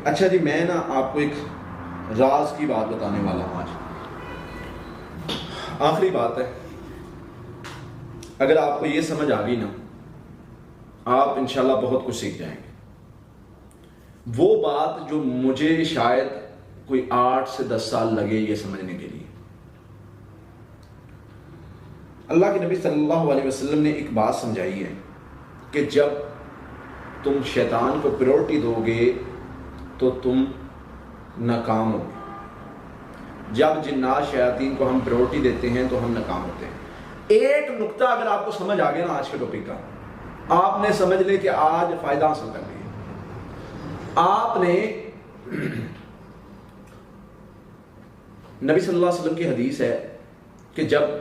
اچھا جی، میں نا آپ کو ایک راز کی بات بتانے والا ہوں آج. آخری بات ہے. اگر آپ کو یہ سمجھ آ گئی نا، آپ انشاءاللہ بہت کچھ سیکھ جائیں گے. وہ بات جو مجھے شاید کوئی 8 سے 10 سال لگے یہ سمجھنے کے لیے. اللہ کے نبی صلی اللہ علیہ وسلم نے ایک بات سمجھائی ہے کہ جب تم شیطان کو پریورٹی دو گے تو تم ناکام ہو گے. جب جنات شیاطین کو ہم پریورٹی دیتے ہیں تو ہم ناکام ہوتے ہیں. ایک نقطہ اگر آپ کو سمجھ آ گیا نا آج کے ٹاپک کا، آپ نے سمجھ لے کہ آج فائدہ حاصل کر لیا. آپ نے نبی صلی اللہ علیہ وسلم کی حدیث ہے کہ جب نبی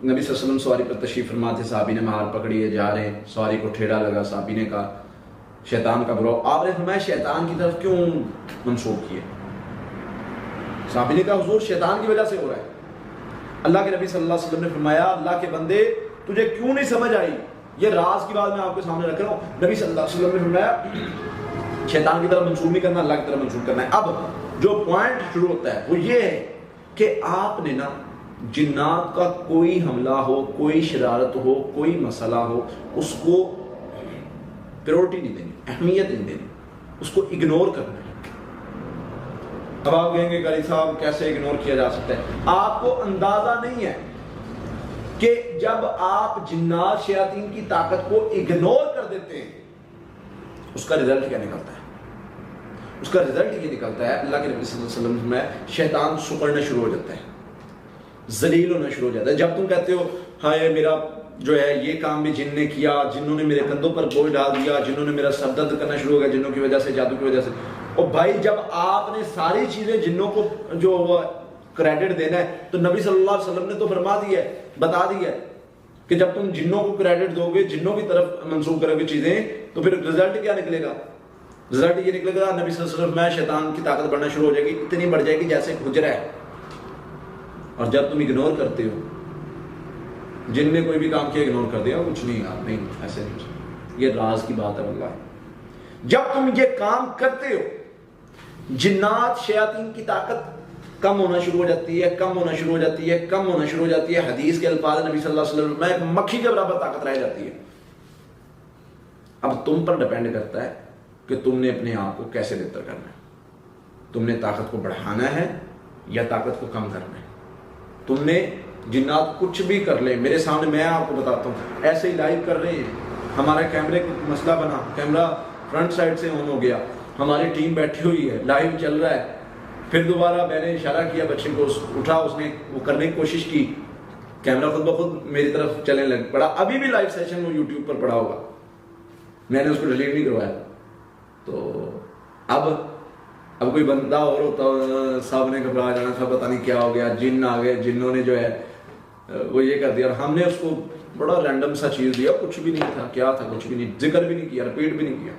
صلی اللہ علیہ وسلم سواری پر تشریف فرما تھے، صحابی نے مہار پکڑی ہے، جا رہے ہیں، سواری کو ٹھیڑا لگا. صحابی نے کہا شیطان کا برو. آپ نے فرمایا شیطان کی طرف کیوں منسوخ کیے؟ صحابی نے کہا حضور شیطان کی وجہ سے ہو رہا ہے. اللہ کے نبی صلی اللہ علیہ وسلم نے فرمایا اللہ کے بندے تجھے کیوں نہیں سمجھ آئی؟ یہ راز کی بات میں آپ کے سامنے رکھ رہا ہوں. نبی صلی اللہ علیہ وسلم نے فرمایا شیطان کی طرف منسوخ نہیں کرنا، اللہ کی طرف منسوخ کرنا ہے. اب جو پوائنٹ شروع ہوتا ہے وہ یہ ہے کہ آپ نے نا جنات کا کوئی حملہ ہو، کوئی شرارت ہو، کوئی مسئلہ ہو، اس کو پریورٹی نہیں دینی، اہمیت نہیں دینی، اس کو اگنور کرنا ہے. اب آپ کہیں گے قاری صاحب کیسے اگنور کیا جا سکتا ہے؟ آپ کو اندازہ نہیں ہے کہ جب آپ جنات شیاطین کی طاقت کو اگنور کر دیتے ہیں اس کا رزلٹ کیا نکلتا ہے. اس کا رزلٹ یہ نکلتا ہے اللہ کے نبی صلی اللہ علیہ وسلم میں شیطان سکڑنا شروع ہو جاتا ہے، ذلیل ہونا شروع ہو جاتا ہے. جب تم کہتے ہو ہائے میرا جو ہے یہ کام بھی جن نے کیا، جنوں نے میرے کندھوں پر بوجھ ڈال دیا، جنوں نے میرا سر درد کرنا شروع ہو گیا جنوں کی وجہ سے، جادو کی وجہ سے. اور بھائی جب آپ نے ساری چیزیں جنوں کو جو کریڈٹ دینا ہے تو نبی صلی اللہ علیہ وسلم نے تو فرما دیا ہے، بتا دیا ہے کہ جب تم جنوں کو کریڈٹ دو گے، جنوں کی طرف منسوخ کرو گے چیزیں، تو پھر رزلٹ کیا نکلے گا؟ رزلٹ یہ نکلے گا نبی صلی اللہ علیہ وسلم میں شیطان کی طاقت بڑھنا شروع ہو جائے گی، اتنی بڑھ جائے گی جیسے حجرہ ہے. اور جب تم اگنور کرتے ہو، جن نے کوئی بھی کام کیا اگنور کر دیا، کچھ نہیں یار، نہیں ایسے نہیں ہو سکتا. یہ راز کی بات ہے واللہ. جب تم یہ کام کرتے ہو جنات شیاطین کی طاقت کم ہونا شروع ہو جاتی ہے، کم ہونا شروع ہو جاتی ہے، کم ہونا شروع ہو جاتی ہے. حدیث کے الفاظ نبی صلی اللہ علیہ وسلم میں مکھی کے برابر طاقت رہ جاتی ہے. اب تم پر ڈیپینڈ کرتا ہے کہ تم نے اپنے آپ کو کیسے بہتر کرنا ہے. تم نے طاقت کو بڑھانا ہے یا طاقت کو کم کرنا ہے. تم نے جنات کچھ بھی کر لیں، میرے سامنے میں آپ کو بتاتا ہوں، ایسے ہی لائیو کر رہے ہیں، ہمارے کیمرے کو مسئلہ بنا، کیمرہ فرنٹ سائڈ سے آن ہو گیا، ہماری ٹیم بیٹھی ہوئی ہے، لائیو چل رہا ہے. پھر دوبارہ میں نے اشارہ کیا بچے کو، اٹھا، اس نے وہ کرنے کی کوشش کی، کیمرہ خود بخود میری طرف چلنے لگ پڑا. ابھی بھی لائیو سیشن وہ یوٹیوب پر پڑا ہوگا، میں نے اس کو ڈیلیٹ نہیں کروایا. تو اب کوئی بندہ اور ہوتا صاحب نے گھبرا جانا تھا، پتہ نہیں کیا ہو گیا، جن آ گئے، جنوں نے جو ہے وہ یہ کر دیا. اور ہم نے اس کو بڑا رینڈم سا چیز دیا، کچھ بھی نہیں تھا، کیا تھا کچھ بھی نہیں، ذکر بھی نہیں کیا، رپیٹ بھی نہیں کیا.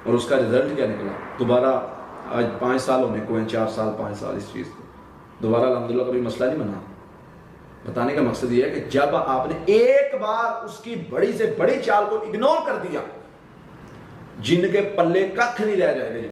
اور اس کا رزلٹ کیا نکلا؟ دوبارہ آج 5 سال ہونے کو ہیں، 4 سال 5 سال اس چیز کو، دوبارہ الحمدللہ کبھی مسئلہ نہیں بنا. بتانے کا مقصد یہ ہے کہ جب آپ نے ایک بار اس کی بڑی سے بڑی چال کو اگنور کر دیا، جن کے پلے ککھ نہیں رہ جائے گا.